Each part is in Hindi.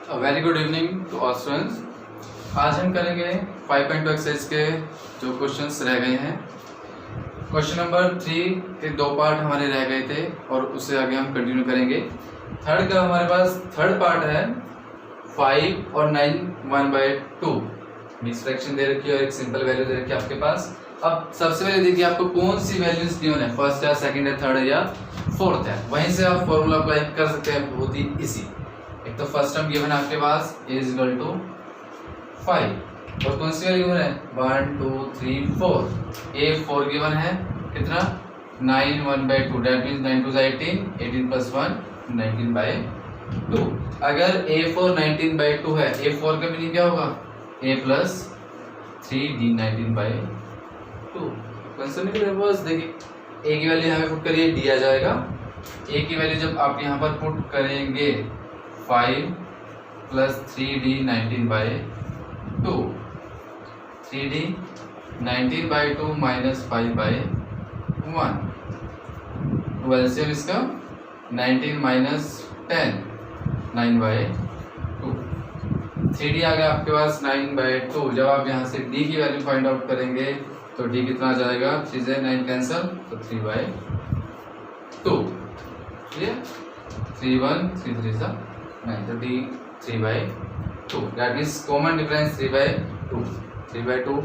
Very good evening to all students. आज हम करेंगे 5.2 एक्सरसाइज के जो क्वेश्चंस रह गए हैं। क्वेश्चन नंबर 3 के दो पार्ट हमारे रह गए थे और उससे आगे हम कंटिन्यू करेंगे। थर्ड का हमारे पास थर्ड पार्ट है 5 और 9 1/2 मिक्स फ्रैक्शन दे रखी है और एक सिंपल वैल्यू दे रखी है आपके पास। अब सबसे पहले देखिए आपको कौन सी वैल्यूज गिवन है, फर्स्ट है, सेकंड है, थर्ड है या फोर्थ है। वहीं से आप फॉर्मूला अप्लाई कर सकते हैं बहुत ही इजी। एक तो फर्स्ट टर्म गिवन है आपके पास a = 5 और कौन सी वैल्यू गिवन है 1 2 3 4। a 4 गिवन है कितना 9 1/2 दैट मींस 9 2 18 18 + 1 19/2। अगर a4 19/2 है, a4 का मीनिंग क्या होगा a + 3d 19/2। आंसर निकलेगा। बस देखिए a की वैल्यू यहाँ पे पुट करिए d आ जाएगा। a की वैल्यू जब आप यहाँ पर पुट करेंगे 5 + 3d 19/2 3d 19/2 - 5/1 एलसीएम इसका 19 - 10 9/2 3d आ गया आपके पास 9/2। जब आप यहाँ से d की वैल्यू फाइंड आउट करेंगे तो d कितना आ जाएगा 3 से 9 कैंसिल तो 3/2। क्लियर 3 1 3 3 सा 9 तो d 3/2 that means common difference 3/2 3/2।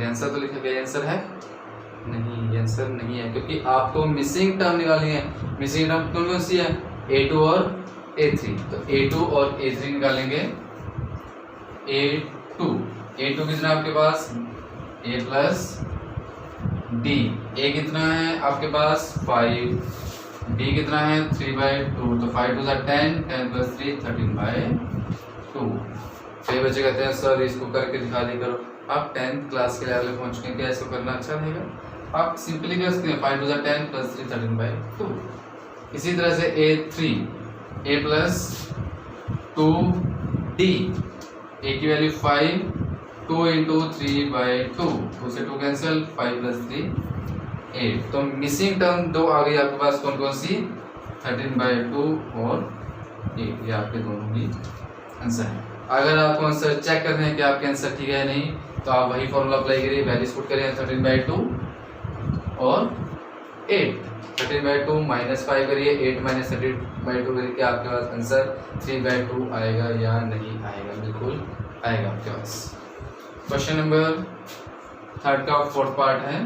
Answer तो लिखा गया, आंसर है नहीं, आंसर नहीं है क्योंकि आपको मिसिंग टर्म निकालनी है। मिसिंग टर्म कौन सी है a2 और a3। तो a2 और a3 निकालेंगे। a2 कितना आपके पास a + d। a कितना है आपके पास 5, d कितना है 3/2 तो 5 2 10 10 + 3 13/2। फिर बच्चे कहते हैं सर इसको करके दिखा दी करो। आप 10th क्लास के लेवल पे पहुंच चुके हैं, क्या इसको करना अच्छा रहेगा? आप सिंपली कर सकते हैं 5 2 10 + 3 13/2। इसी तरह से a3 a + 2d a की वैल्यू 5 2 × 3/2 2 से 2 कैंसिल 5 + 3 8। तो मिसिंग टर्म दो आ गई आपके पास, कौन कौन सी 13/2 और 8। ये आपके दोनों ही आंसर है। अगर आपको आंसर चेक करना है कि आपके आंसर ठीक है नहीं तो आप वही फॉर्मूला अप्लाई करिए, वैल्यूज पुट करिए 13/2 और 8। 13/2 - 5 करिए 8 - 13/2 करके आपके पास आंसर 3/2 आएगा या नहीं आएगा? बिल्कुल आएगा आपके पास। क्वेश्चन नंबर थर्ड का फोर्थ पार्ट है।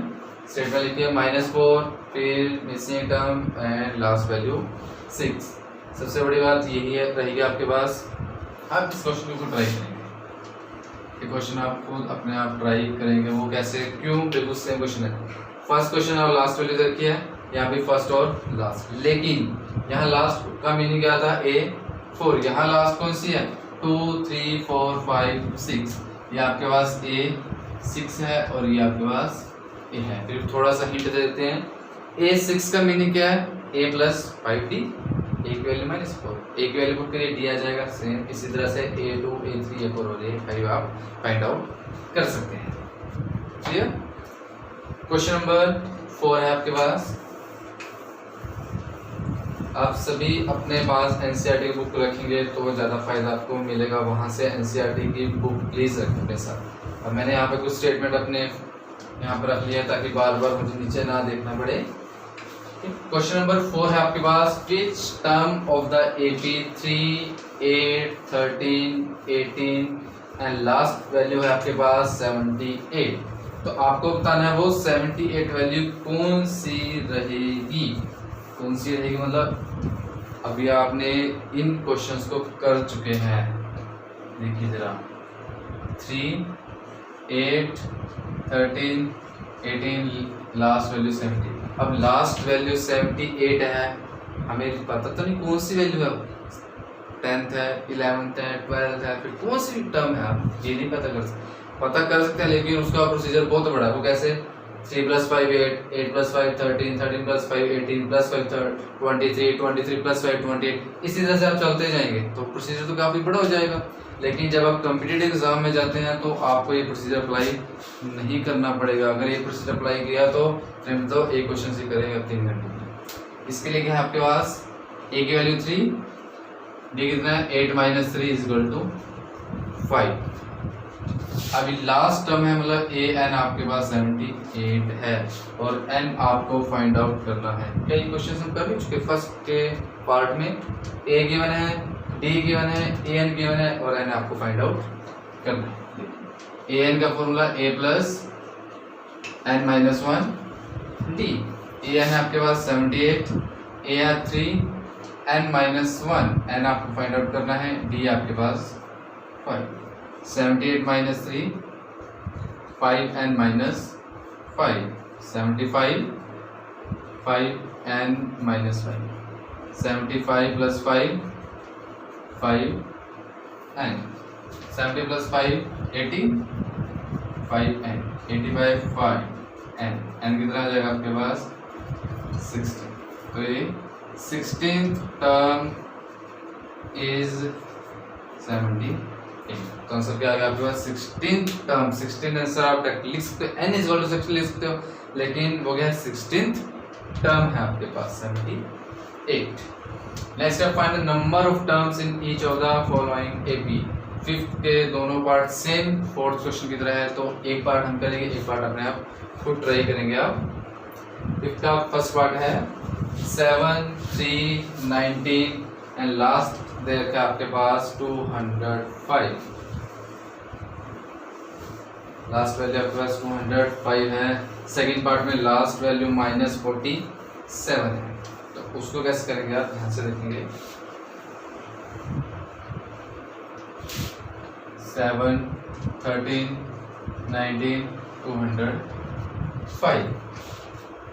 स्टेटमेंट लिखिए -4 फिर missing term and last value 6। सबसे बड़ी बात यही है रहेगी आपके पास, आप इस क्वेश्चन को ट्राई करेंगे। ये क्वेश्चन आप खुद अपने आप ट्राई करेंगे। वो कैसे, क्यों? बिल्कुल सेम क्वेश्चन है। फर्स्ट क्वेश्चन और लास्ट वैल्यू रखी है, यहाँ भी फर्स्ट और लास्ट। लेकिन यहाँ लास्ट का मीनिंग क्या था a4। यहाँ लास्ट कौन सी है 2 3 4 5 6। ये आपके पास a6 है और ये आपके पास a है। फिर थोड़ा सा हिंट दे देते हैं। a6 का मीनिंग क्या है a + 5d a की वैल्यू -4 a की वैल्यू पुट करिए d आ जाएगा। सेम इसी तरह से a2 a3 a4 और a5 आप फाइंड आउट कर सकते हैं। क्लियर? क्वेश्चन नंबर 4 है आपके पास। आप सभी अपने पास एनसीईआरटी की बुक रखेंगे तो ज़्यादा फायदा आपको मिलेगा। वहाँ से एनसीईआरटी की बुक प्लीज़ रखें अपने साथ। और मैंने यहाँ पे कुछ स्टेटमेंट अपने यहाँ पर रख लिया है ताकि बार बार मुझे नीचे ना देखना पड़े। क्वेश्चन नंबर 4 है आपके पास। Which term of the AP 3 8 13 18 and last value है आपके पास 78। तो आपको बताना है वो 78 वैल्यू कौन सी रहेगी। कौन सी रहेगी मतलब अभी आपने इन क्वेश्चंस को कर चुके हैं। देखिए जरा 3 8 13 18 लास्ट वैल्यू 70। अब लास्ट वैल्यू 78 है, हमें पता तो नहीं कौन सी वैल्यू है, 10th है 11th है 12th है, फिर कौन सी टर्म है आप ये नहीं पता कर सकते हैं। लेकिन उसका प्रोसीजर बहुत बड़ा है। वो कैसे 3 + 5 8 8 + 5 13 13 + 5 18 + 5 23 23 + 5 28। इसी तरह से आप चलते जाएंगे तो प्रोसीजर तो काफ़ी बड़ा हो जाएगा। लेकिन जब आप कॉम्पिटिटिव एग्जाम में जाते हैं तो आपको ये प्रोसीजर अप्लाई नहीं करना पड़ेगा। अगर ये प्रोसीजर अप्लाई किया तो फिर तो एक क्वेश्चन से करेंगे 3 घंटे में। इसके लिए क्या है आपके पास a की वैल्यू 3 डी कितना है 8 माइनस 3 इज इक्वल टू 5। अभी लास्ट टर्म है मतलब ए एन आपके पास 78 है और एन आपको फाइंड आउट करना है। कई क्वेश्चन हम कर भी चुके फर्स्ट के पार्ट में। ए गिवन है, डी गिवन है, ए एन गिवन है और एन आपको फाइंड आउट करना है। ए एन का formula A plus N minus 1 D. A N है आपके पास 78, ए है 3, एन माइनस 1 एन आपको फाइंड आउट करना है, डी आपके पास 5। 78 minus 3 5 N minus 5 75 5 N minus 5 75 plus 5 5 N 70 plus 5 80 5 N 85 5 N N कितना आ जाएगा आपके पास 16। तो ये 16th टर्म इज 78। तो आंसर क्या आ गया आपके पास 16th टर्म। 16 आंसर आप लिख सकते हो, n इज इक्वल टू 16 लिख सकते हो, लेकिन वो क्या है 16th टर्म है आपके पास 78। नेक्स्ट है find the number of terms in each of the following AP. Fifth के दोनों पार्ट सेम फोर्थ क्वेश्चन की तरह है, तो एक पार्ट हम करेंगे, एक पार्ट अपने आप खुद ट्राई करेंगे आप। फिफ्थ का फर्स्ट पार्ट है 7 3 19 एंड लास्ट देर का आपके पास 205। लास्ट वैल्यू आपके पास 205 है। सेकंड पार्ट में लास्ट वैल्यू -47 है, तो उसको कैसे करेंगे आप ध्यान से देखेंगे। 7 13 19 205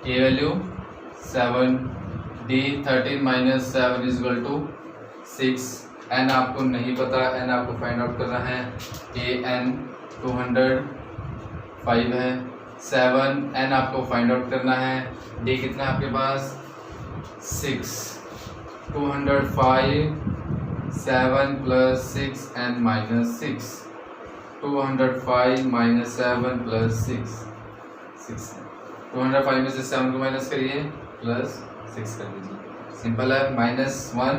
A value 7 D 13 minus 7 is equal to 6। N आपको नहीं पता, एन आपको फाइंड आउट करना है। ए एन 205 है। 7 एन आपको फाइंड आउट करना है। डी कितना है आपके पास 6। 205 7 plus 6 N minus 6। 205 minus 7 plus 6 205 में से 7 को माइनस करिए प्लस 6 कर दीजिए, सिंपल है। -1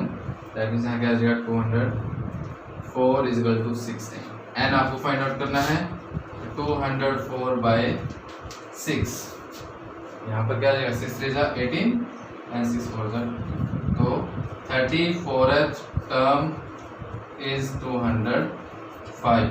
दैट मींस यहाँ क्या आ जाएगा 204 इज इक्वल टू 6। एन आपको फाइंड आउट करना है 204/6। यहाँ पर क्या आ जाएगा 6 3 18 एंड 6 4 तो 34th term is 205।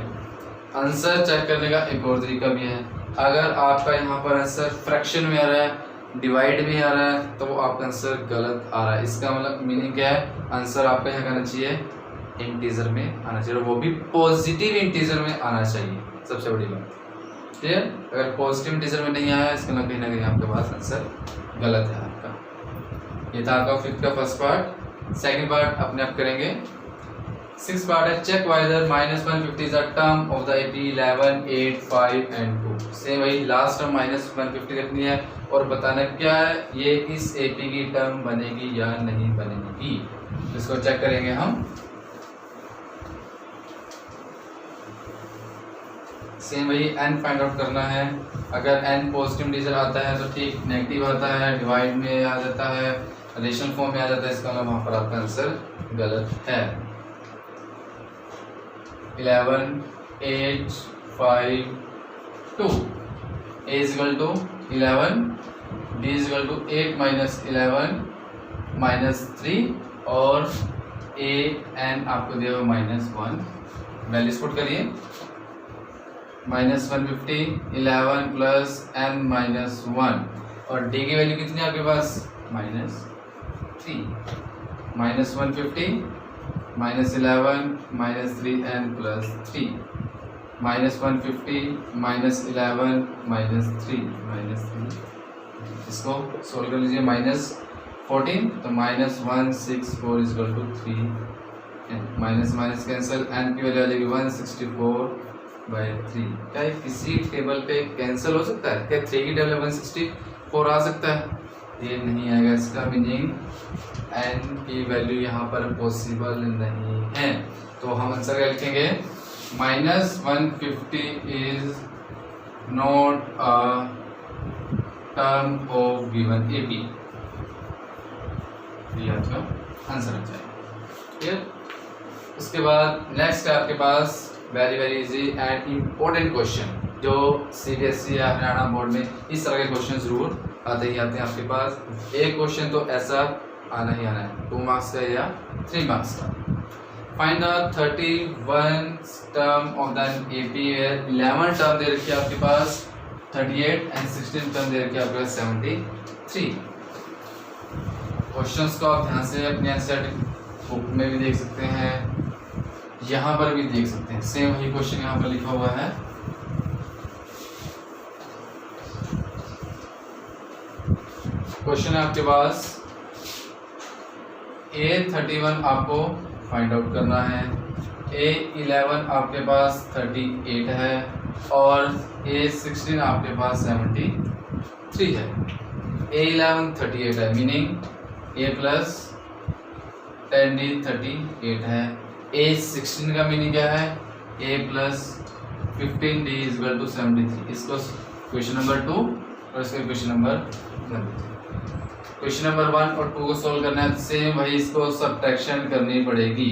Answer check करने का एक और तरीका भी है। अगर आपका यहाँ पर आंसर फ्रैक्शन में आ रहा है, डिवाइड में आ रहा है, तो वो आपका आंसर गलत आ रहा है। इसका मतलब मीनिंग क्या है, आंसर आपका यहाँ करना चाहिए इंटीजर में आना चाहिए, और वो भी पॉजिटिव इंटीजर में आना चाहिए, सबसे बड़ी बात। ठीक है, अगर पॉजिटिव इंटीजर में नहीं आया इसका मतलब कहीं ना कहीं आपके पास आंसर गलत है आपका। ये था आपका फिफ्थ का फर्स्ट पार्ट। सेकेंड पार्ट अपने आप करेंगे। सिक्स पार्ट है check whether -150 is a term of the AP 11 8 5 and 2। Same वही लास्ट टर्म -150 रखनी है और बताना क्या है ये इस एपी की टर्म बनेगी या नहीं बनेगी, इसको चेक करेंगे हम। सेम वही n फाइंड आउट करना है। अगर n पॉजिटिव इंटीजर आता है तो ठीक, नेगेटिव आता है डिवाइड में आ जाता है, रेशनल फॉर्म में आ जाता है, इसका मतलब वहां पर आपका आंसर गलत है। 11 8 5 2 a is equal to 11, d is equal to 8 minus 11 minus 3 और a n आपको दिया हुआ -1। वैल्यूज पुट करिए -150 11 प्लस n -1 और d की वैल्यू कितनी है आपके पास -3। -150 -11 -3n प्लस 3 -150 -11 -3 इसको सोल्व कर लीजिए। -14 तो -164 is equal to 3 minus minus cancel, n की वैल्यू आ जाएगी 164/3। क्या किसी टेबल पे कैंसिल हो सकता है? क्या 3 की टेबल 164 आ सकता है? ये नहीं आएगा, इसका मीनिंग n की वैल्यू यहाँ पर पॉसिबल नहीं है। तो हम आंसर क्या लिखेंगे, -150 is not a term of given AP. ये आपका आंसर आ जाएगा। ठीक है। उसके बाद नेक्स्ट है आपके पास very very easy and important question, जो CBSE या हरियाणा बोर्ड में इस तरह के क्वेश्चन जरूर आते ही आते हैं आपके पास। एक क्वेश्चन तो ऐसा आना ही आना है, 2 मार्क्स का या 3 मार्क्स का। Find the 31 term of the AP, 11 term दे रखी है आपके पास 38 एंड 16 टर्म दे रखी है आपके पास 73। क्वेश्चंस को आप ध्यान से अपने एनसीईआरटी बुक में भी देख सकते हैं, यहाँ पर भी देख सकते हैं, सेम वही क्वेश्चन यहाँ पर लिखा हुआ है। क्वेश्चन है आपके पास A31 आपको फाइंड आउट करना है, A11 आपके पास 38 है और A16 आपके पास 73 है। A11 38 है, मीनिंग A प्लस 10D 38 है। A16 का मीनिंग क्या है, A plus 15D equal to 73। इसको क्वेश्चन नंबर 2 और इसका क्वेश्चन नंबर 1। क्वेश्चन नंबर 1 और 2 को सोल्व करना है, सेम वही इसको सब्ट्रैक्शन करनी पड़ेगी।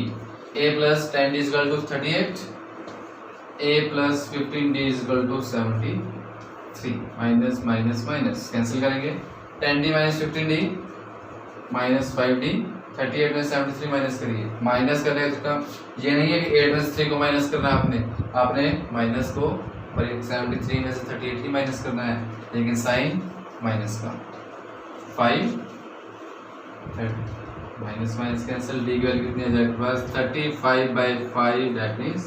A plus 10D equal to 38, A plus 15D equal to 73। Minus minus minus cancel करेंगे, 10D minus 15D minus 5D, 38 में 73 माइनस करिए। माइनस करने का ये नहीं है कि 8 में से 3 को माइनस करना है, आपने माइनस को 73 में से 38 ही माइनस करना है, लेकिन साइन माइनस का 5 माइनस माइनस कैंसिल, डी की वैल्यू कितनी आ जाएगी पास 35/5 दैट मींस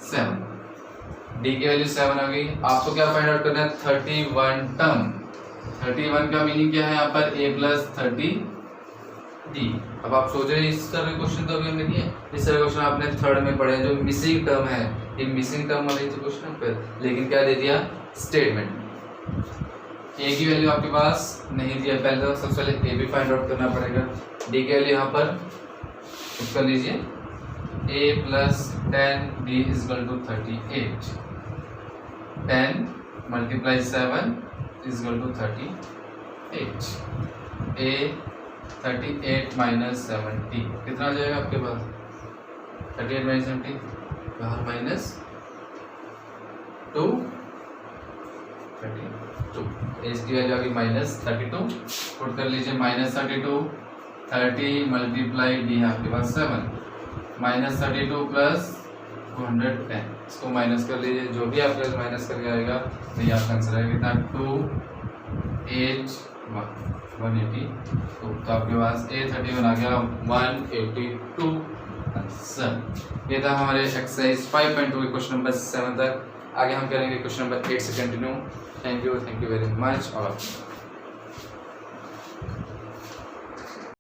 7। डी की वैल्यू 7 आ गई। आपको क्या फाइंड आउट करना है, 31 टर्म। 31 का मीनिंग क्या है यहाँ पर, A प्लस 30D। अब आप सोच रहे हैं इस तरह के क्वेश्चन तो अभी हमने किए, इस तरह क्वेश्चन आपने थर्ड में पढ़े, जो मिसिंग टर्म है, ये मिसिंग टर्म वाले तो क्वेश्चन पर, लेकिन क्या दे दिया स्टेटमेंट। A की वैल्यू आपके पास नहीं दिया, पहले तो सबसे पहले A भी फाइंड आउट करना पड़ेगा। D की वैल्यू यहाँ पर पुट कर लीजिए, A plus 10D equal to 38, 10 multiply 7 equal to 38। A 38 minus 70 कितना आ जाएगा आपके पास, 38 माइनस 70 बाहर माइनस 2 32। इसकी वैल्यू आ गई माइनस 32, पुट कर लीजिए माइनस 32, 30 मल्टीप्लाई डी आपके पास 7, माइनस 32 प्लस 210, इसको माइनस कर लीजिए, जो भी आपके पास माइनस करके आएगा वही आपका आंसर आएगा कितना 281 182। तो आपके पास A31 आ गया 182 आंसर। ये था हमारे एक्सरसाइज 5.2 के क्वेश्चन नंबर 7 तक। आगे हम करेंगे क्वेश्चन नंबर 8 से continue. Thank you very much all of you.